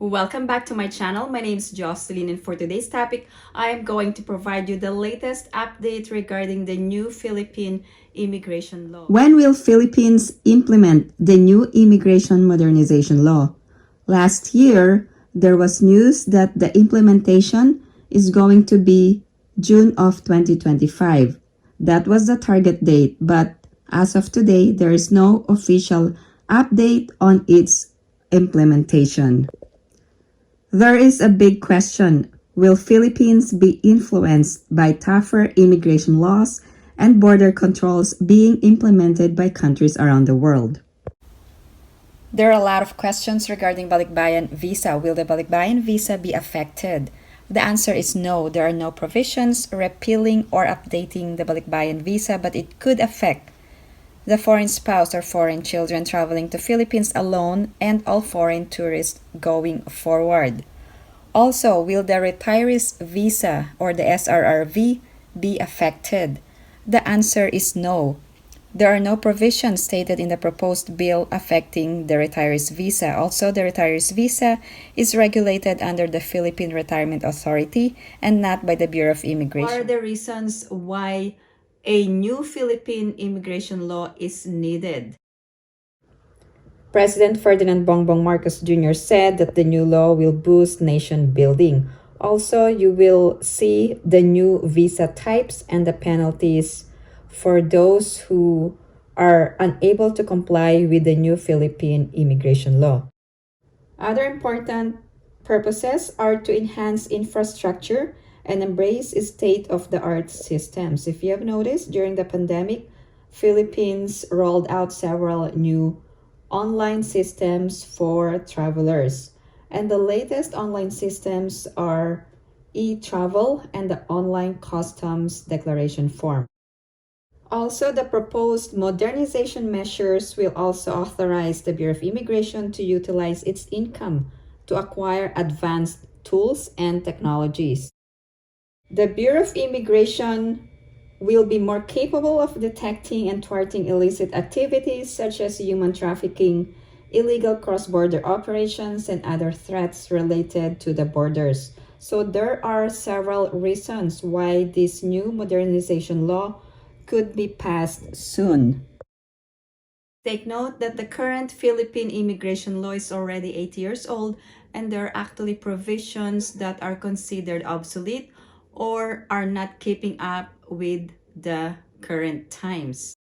Welcome back to my channel. My name is Jocelyn, and for today's topic, I am going to provide you the latest update regarding the new Philippine immigration law. When will Philippines implement the new immigration modernization law? Last year, there was news that the implementation is going to be June of 2025. That was the target date, but as of today, there is no official update on its implementation. There is a big question. Will Philippines be influenced by tougher immigration laws and border controls being implemented by countries around the world? There are a lot of questions regarding Balikbayan visa. Will the Balikbayan visa be affected? The answer is no. There are no provisions repealing or updating the Balikbayan visa, but it could affect the foreign spouse or foreign children traveling to Philippines alone and all foreign tourists going forward. Also, will the retirees visa or the SRRV be affected? The answer is no. There are no provisions stated in the proposed bill affecting the retirees visa. Also, the retirees visa is regulated under the Philippine Retirement Authority and not by the Bureau of Immigration. What are the reasons why a new Philippine immigration law is needed? President Ferdinand Bongbong Marcos Jr. said that the new law will boost nation building. Also, you will see the new visa types and the penalties for those who are unable to comply with the new Philippine immigration law. Other important purposes are to enhance infrastructure and embrace state-of-the-art systems. If you have noticed, during the pandemic, Philippines rolled out several new online systems for travelers. And the latest online systems are e-travel and the online customs declaration form. Also, the proposed modernization measures will also authorize the Bureau of Immigration to utilize its income to acquire advanced tools and technologies. The Bureau of Immigration will be more capable of detecting and thwarting illicit activities such as human trafficking, illegal cross-border operations, and other threats related to the borders. So there are several reasons why this new modernization law could be passed soon. Take note that the current Philippine immigration law is already 8 years old, and there are actually provisions that are considered obsolete or are not keeping up with the current times.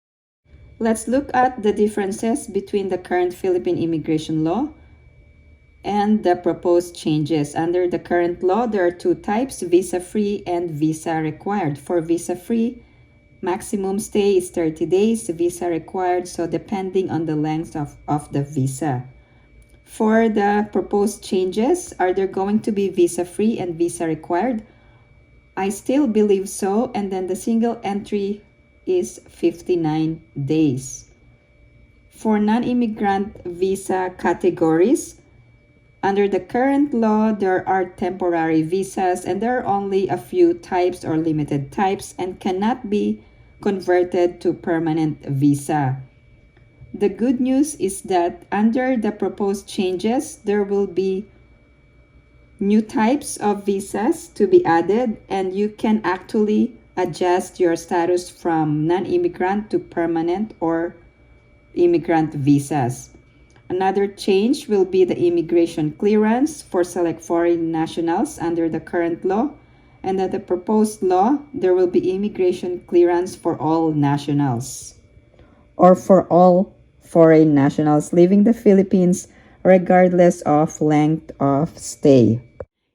Let's look at the differences between the current Philippine immigration law and the proposed changes. Under the current law, there are two types, visa-free and visa-required. For visa-free, maximum stay is 30 days, visa required, so depending on the length of the visa. For the proposed changes, are there going to be visa-free and visa-required? I still believe so, and then the single entry is 59 days. For non-immigrant visa categories, under the current law, there are temporary visas and there are only a few types or limited types and cannot be converted to permanent visa. The good news is that under the proposed changes, there will be new types of visas to be added, and you can actually adjust your status from non-immigrant to permanent or immigrant visas. Another change will be the immigration clearance for select foreign nationals under the current law, and under the proposed law, there will be immigration clearance for all nationals or for all foreign nationals leaving the Philippines regardless of length of stay.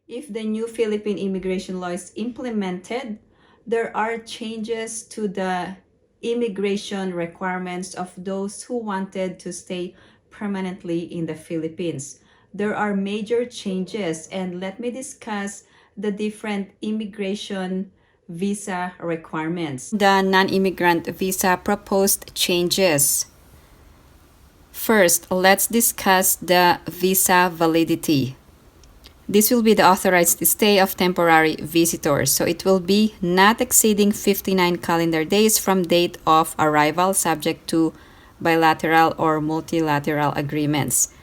If the new Philippine immigration law is implemented, there are changes to the immigration requirements of those who wanted to stay permanently in the Philippines. There are major changes, and let me discuss the different immigration visa requirements. The non-immigrant visa proposed changes. First, let's discuss the visa validity. This will be the authorized stay of temporary visitors. So it will be not exceeding 59 calendar days from date of arrival, subject to bilateral or multilateral agreements.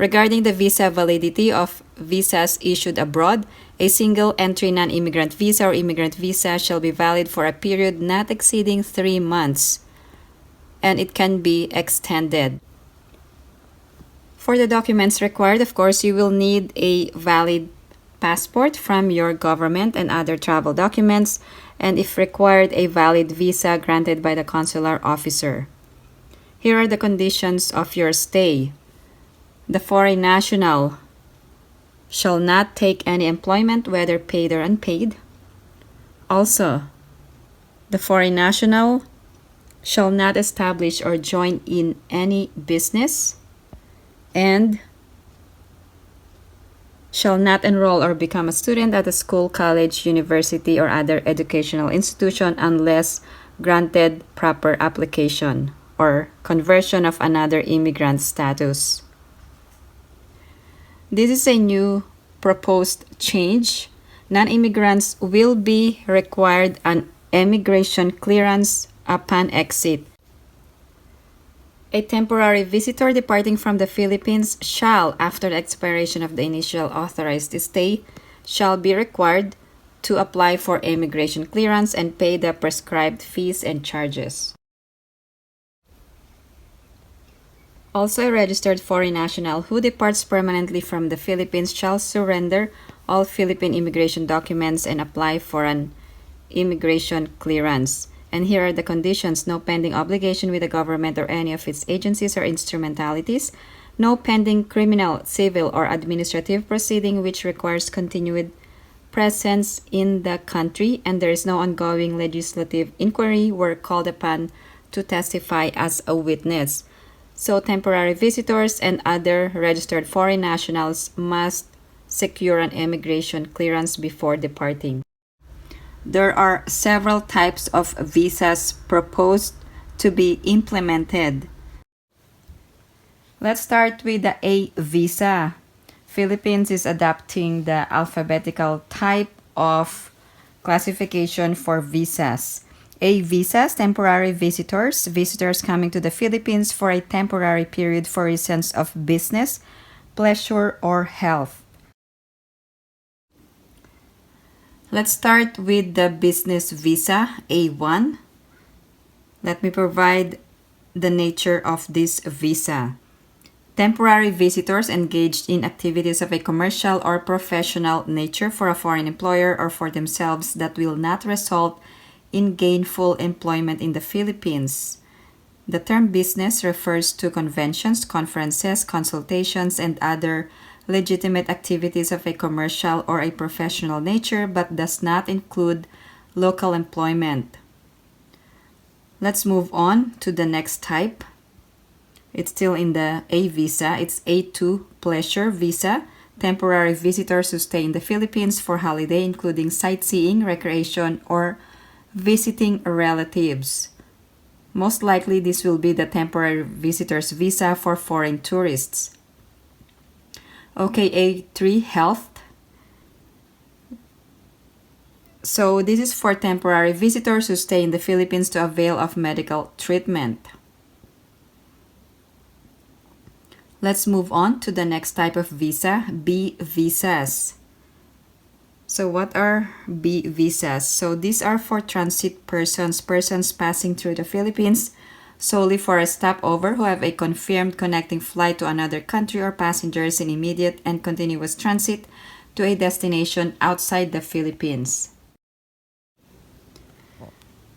Regarding the visa validity of visas issued abroad, a single entry non-immigrant visa or immigrant visa shall be valid for a period not exceeding 3 months, and it can be extended. For the documents required, of course, you will need a valid passport from your government and other travel documents, and if required, a valid visa granted by the consular officer. Here are the conditions of your stay. The foreign national shall not take any employment, whether paid or unpaid. Also, the foreign national shall not establish or join in any business and shall not enroll or become a student at a school, college, university, or other educational institution unless granted proper application or conversion of another immigrant status. This is a new proposed change. Non-immigrants will be required an immigration clearance upon exit. A temporary visitor departing from the Philippines shall, after the expiration of the initial authorized stay, shall be required to apply for immigration clearance and pay the prescribed fees and charges. Also, a registered foreign national who departs permanently from the Philippines shall surrender all Philippine immigration documents and apply for an immigration clearance. And here are the conditions: no pending obligation with the government or any of its agencies or instrumentalities, no pending criminal, civil, or administrative proceeding which requires continued presence in the country, and there is no ongoing legislative inquiry where called upon to testify as a witness. So temporary visitors and other registered foreign nationals must secure an immigration clearance before departing. There are several types of visas proposed to be implemented. Let's start with the A visa. Philippines is adopting the alphabetical type of classification for visas. A visas, temporary visitors, visitors coming to the Philippines for a temporary period for reasons of business, pleasure, or health. Let's start with the business visa, A1. Let me provide the nature of this visa. Temporary visitors engaged in activities of a commercial or professional nature for a foreign employer or for themselves that will not result in gainful employment in the Philippines. The term business refers to conventions, conferences, consultations, and other legitimate activities of a commercial or a professional nature, but does not include local employment. Let's move on to the next type. It's still in the A visa. It's A2 pleasure visa. Temporary visitors who stay in the Philippines for holiday, including sightseeing, recreation, or visiting relatives. Most likely, this will be the temporary visitors visa for foreign tourists. Okay, A3 health. So this is for temporary visitors who stay in the Philippines to avail of medical treatment. Let's move on to the next type of visa, B visas. So what are B visas? So these are for transit persons passing through the Philippines solely for a stopover who have a confirmed connecting flight to another country, or passengers in immediate and continuous transit to a destination outside the Philippines.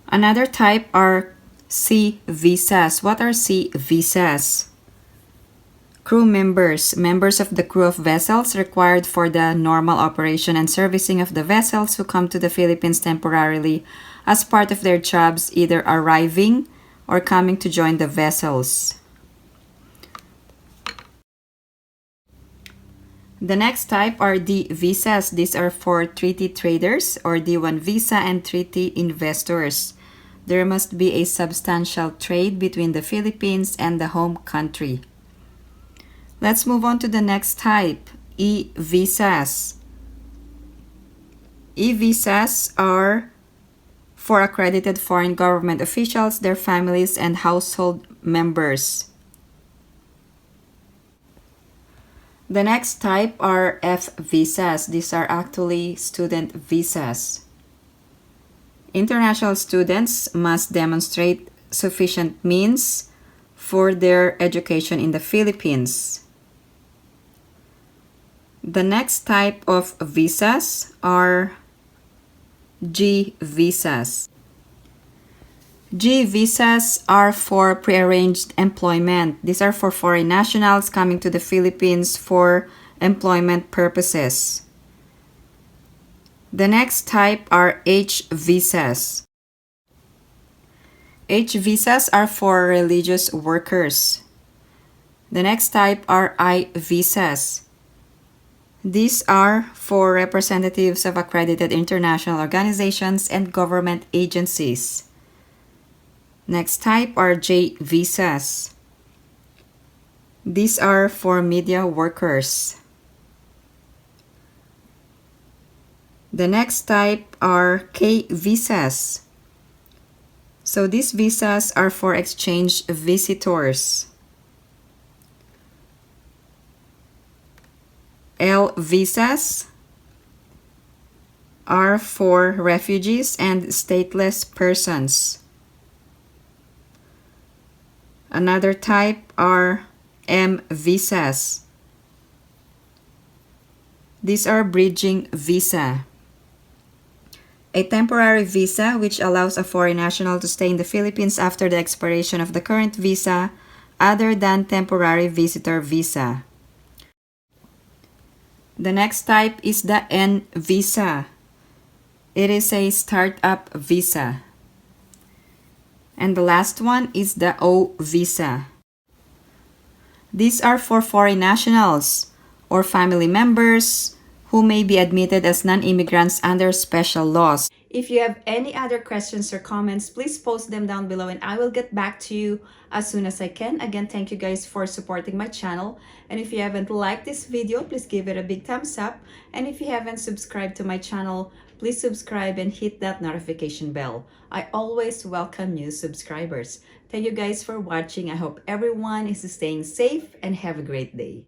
Another type are C visas. What are C visas? Crew members, members of the crew of vessels required for the normal operation and servicing of the vessels who come to the Philippines temporarily as part of their jobs, either arriving or coming to join the vessels. The next type are D visas. These are for treaty traders or D1 visa and treaty investors. There must be a substantial trade between the Philippines and the home country. Let's move on to the next type, E visas. E visas are for accredited foreign government officials, their families, and household members. The next type are F visas. These are actually student visas. International students must demonstrate sufficient means for their education in the Philippines. The next type of visas are G visas. G visas are for prearranged employment. These are for foreign nationals coming to the Philippines for employment purposes. The next type are H visas. H visas are for religious workers. The next type are I visas. These are for representatives of accredited international organizations and government agencies. Next type are J visas. These are for media workers. The next type are K visas. So these visas are for exchange visitors. L visas are for refugees and stateless persons. Another type are M visas. These are bridging visa. A temporary visa which allows a foreign national to stay in the Philippines after the expiration of the current visa other than temporary visitor visa. The next type is the N visa. It is a startup visa. And the last one is the O visa. These are for foreign nationals or family members who may be admitted as non-immigrants under special laws. If you have any other questions or comments, please post them down below and I will get back to you as soon as I can. Again, thank you guys for supporting my channel. And if you haven't liked this video, please give it a big thumbs up. And if you haven't subscribed to my channel, please subscribe and hit that notification bell. I always welcome new subscribers. Thank you guys for watching. I hope everyone is staying safe and have a great day.